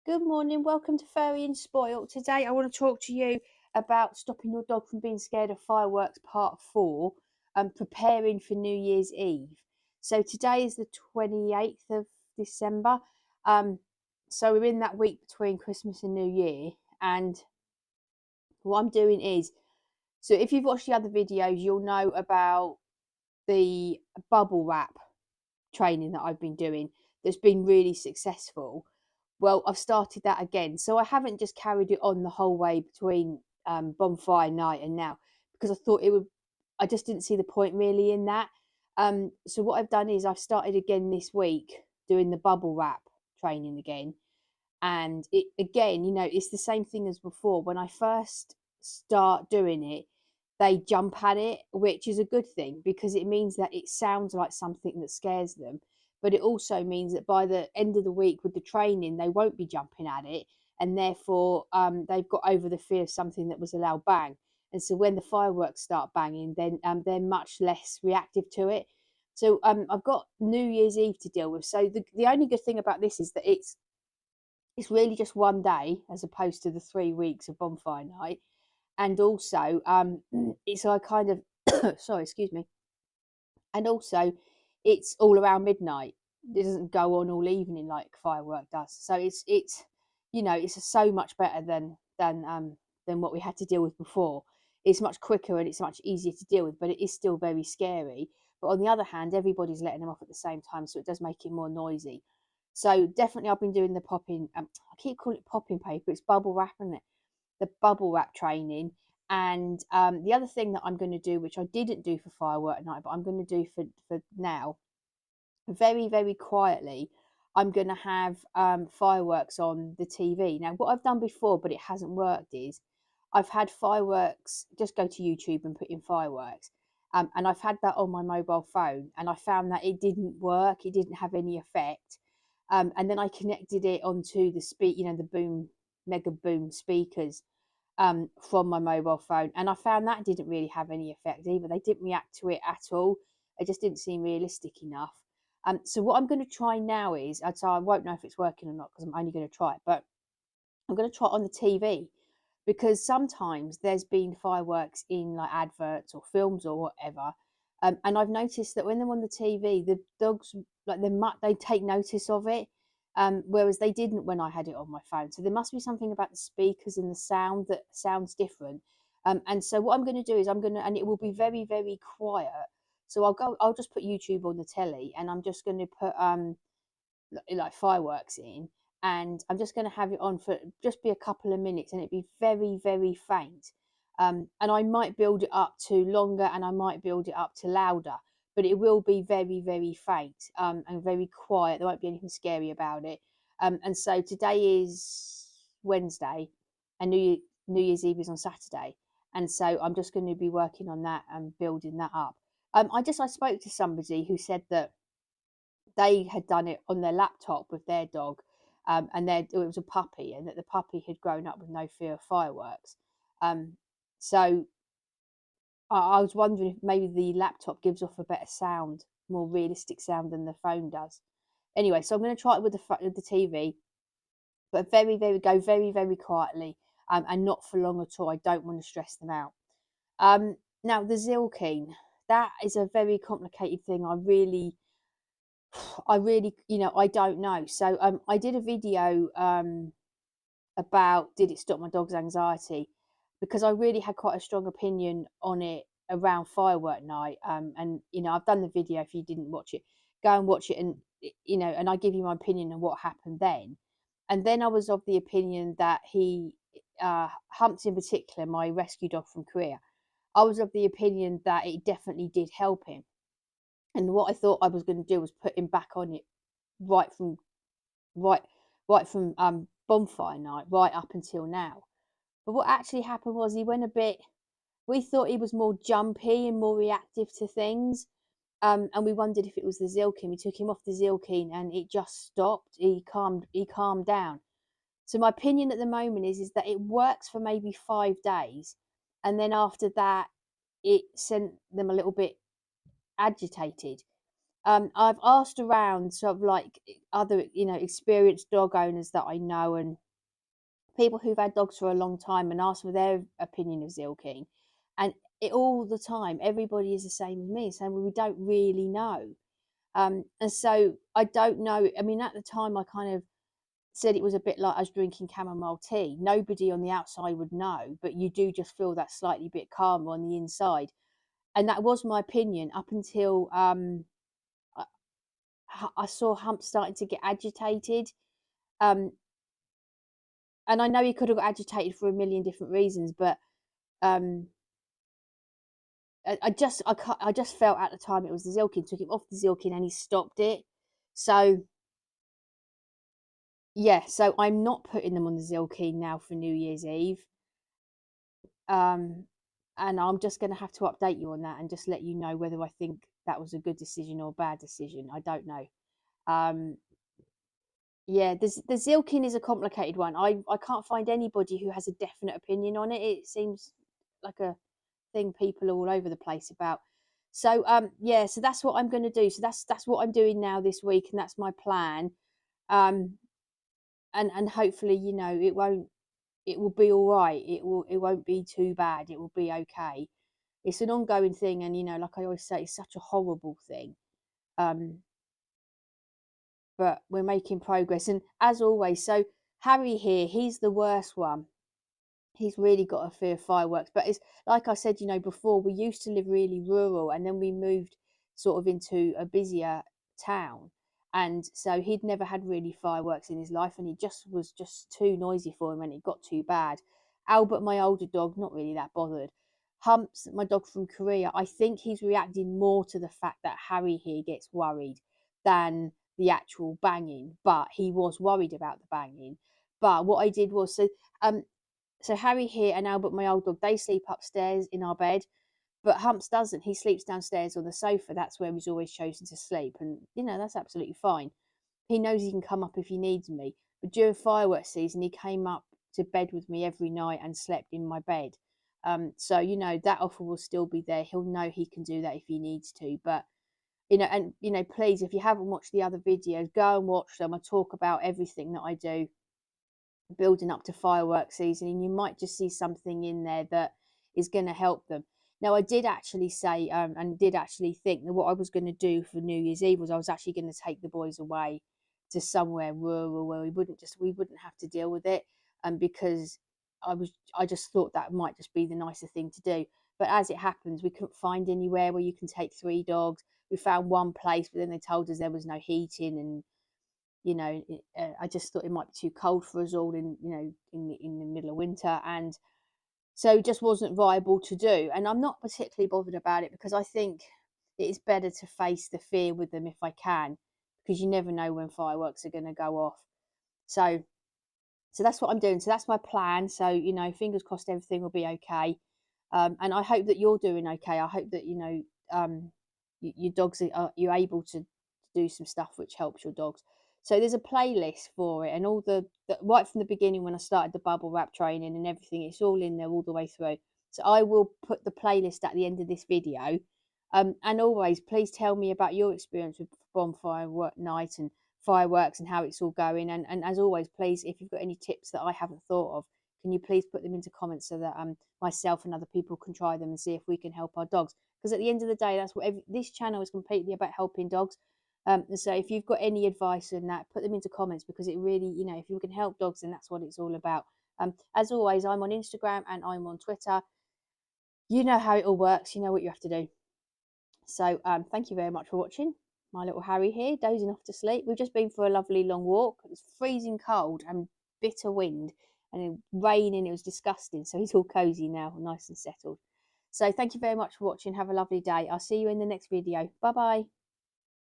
Good morning, welcome to Furry and Spoilt. Today I want to talk to you about stopping your dog from being scared of fireworks part 4 and preparing for New Year's Eve. So today is the 28th of December. Um, so we're in that week between Christmas and New Year, and what I'm doing is, so if you've watched the other videos, you'll know about the bubble wrap training that I've been doing that's been really successful. Well, I've started that again. So I haven't just carried it on the whole way between bonfire night and now, because I thought it would, I just didn't see the point really in that. So what I've done is I've started again this week doing the bubble wrap training again. And it again, it's the same thing as before. When I first start doing it, they jump at it, which is a good thing because it means that it sounds like something that scares them. But it also means that by the end of the week with the training, they won't be jumping at it, and therefore they've got over the fear of something that was a loud bang. And so when the fireworks start banging, then they're much less reactive to it. So I've got New Year's Eve to deal with. So the only good thing about this is that it's really just one day as opposed to the 3 weeks of bonfire night. And also it's I kind of sorry, excuse me. And also it's all around midnight. It doesn't go on all evening like firework does. So it's it's so much better than what we had to deal with before. It's much quicker and it's much easier to deal with, but it is still very scary. But on the other hand, everybody's letting them off at the same time, so it does make it more noisy. So definitely I've been doing the popping, I keep calling it popping paper, it's bubble wrap, isn't it? The bubble wrap training. And the other thing that I'm going to do, which I didn't do for firework night, but I'm going to do for now, very, very quietly, I'm going to have fireworks on the TV. Now, what I've done before, but it hasn't worked, is I've had fireworks, just go to YouTube and put in fireworks. And I've had that on my mobile phone, and I found that it didn't work, it didn't have any effect. And then I connected it onto the boom, mega boom speakers from my mobile phone, and I found that didn't really have any effect either. They didn't react to it at all. It just didn't seem realistic enough. So what I'm going to try now is, so I won't know if it's working or not because I'm only going to try it, but I'm going to try it on the TV, because sometimes there's been fireworks in like adverts or films or whatever, and I've noticed that when they're on the TV, the dogs, like, they take notice of it, whereas they didn't when I had it on my phone. So there must be something about the speakers and the sound that sounds different. And so what I'm going to do is and it will be very, very quiet. So I'll just put YouTube on the telly, and I'm just going to put like fireworks in, and I'm just going to have it on for just be a couple of minutes, and it'd be very, very faint. And I might build it up to longer, and I might build it up to louder, but it will be very, very faint and very quiet. There won't be anything scary about it. And so today is Wednesday, and New Year's Eve is on Saturday, and so I'm just going to be working on that and building that up. I spoke to somebody who said that they had done it on their laptop with their dog, and it was a puppy, and that the puppy had grown up with no fear of fireworks. So I was wondering if maybe the laptop gives off a better sound, more realistic sound than the phone does. Anyway, so I'm going to try it with the TV, but go very, very quietly, and not for long at all. I don't want to stress them out. Now the Zilkeen, that is a very complicated thing. I really, I don't know. So I did a video about, did it stop my dog's anxiety, because I really had quite a strong opinion on it around firework night. And I've done the video. If you didn't watch it, go and watch it, and and I give you my opinion on what happened then. And then I was of the opinion that Humpty in particular, my rescue dog from Korea, I was of the opinion that it definitely did help him. And what I thought I was going to do was put him back on it right from right right from bonfire night right up until now. But what actually happened was he went a bit. We thought he was more jumpy and more reactive to things, and we wondered if it was the Zilkeen. We took him off the Zilkeen, and it just stopped. He calmed down. So my opinion at the moment is that it works for maybe 5 days, and then after that, it sent them a little bit agitated. I've asked around sort of like other, experienced dog owners that I know and people who've had dogs for a long time and asked for their opinion of Zilking. And all the time, everybody is the same as me, saying, well, we don't really know. And so I don't know. I mean, at the time, I kind of said it was a bit like us drinking chamomile tea. Nobody on the outside would know, but you do just feel that slightly bit calmer on the inside. And that was my opinion up until I, I saw Hump starting to get agitated. Um, and I know he could have got agitated for a million different reasons, but um, I just felt at the time it was the Zilking. Took him off the Zilking and he stopped it. So yeah, so I'm not putting them on the Zilking now for New Year's Eve. And I'm just going to have to update you on that and just let you know whether I think that was a good decision or a bad decision. I don't know. Um, yeah, the Zilkin is a complicated one. I can't find anybody who has a definite opinion on it. It seems like a thing people are all over the place about. So yeah, so that's what I'm going to do. So that's what I'm doing now this week, and that's my plan. Um, and hopefully, it will be all right. It won't be too bad. It will be okay. It's an ongoing thing, and like I always say, it's such a horrible thing. But we're making progress, and as always, so Harry here, he's the worst one. He's really got a fear of fireworks. But it's like I said, before, we used to live really rural, and then we moved sort of into a busier town. And so he'd never had really fireworks in his life, and he just was just too noisy for him, and it got too bad. Albert, my older dog, not really that bothered. Humps, my dog from Korea, I think he's reacting more to the fact that Harry here gets worried than the actual banging. But he was worried about the banging. But what I did was so Harry here and Albert, my old dog, they sleep upstairs in our bed, but Humps doesn't. He sleeps downstairs on the sofa. That's where he's always chosen to sleep, and that's absolutely fine. He knows he can come up if he needs me. But during fireworks season, he came up to bed with me every night and slept in my bed. So that offer will still be there. He'll know he can do that if he needs to. But please, if you haven't watched the other videos, go and watch them. I talk about everything that I do building up to fireworks season, and you might just see something in there that is going to help them. Now, I did actually say and did actually think that what I was going to do for New Year's Eve was I was actually going to take the boys away to somewhere rural where we wouldn't have to deal with it, and because I just thought that might just be the nicer thing to do. But as it happens, we couldn't find anywhere where you can take 3 dogs. We found one place, but then they told us there was no heating, and I just thought it might be too cold for us all in the middle of winter, and so it just wasn't viable to do. And I'm not particularly bothered about it because I think it is better to face the fear with them if I can, because you never know when fireworks are going to go off. So that's what I'm doing. So that's my plan. So fingers crossed everything will be okay. And I hope that you're doing okay. I hope that your dogs you're able to do some stuff which helps your dogs. So there's a playlist for it, and all the right from the beginning when I started the bubble wrap training and everything, it's all in there all the way through. So I will put the playlist at the end of this video. And always, please tell me about your experience with bonfire night and fireworks and how it's all going. And as always, please, if you've got any tips that I haven't thought of, can you please put them into comments so that myself and other people can try them and see if we can help our dogs. Because at the end of the day, that's what this channel is completely about, helping dogs. And so if you've got any advice on that, put them into comments, because it really, if you can help dogs, then that's what it's all about. As always, I'm on Instagram and I'm on Twitter. You know how it all works. You know what you have to do. So thank you very much for watching. My little Harry here, dozing off to sleep. We've just been for a lovely long walk. It was freezing cold and bitter wind and raining. It was disgusting. So he's all cozy now, nice and settled. So thank you very much for watching. Have a lovely day. I'll see you in the next video. Bye bye.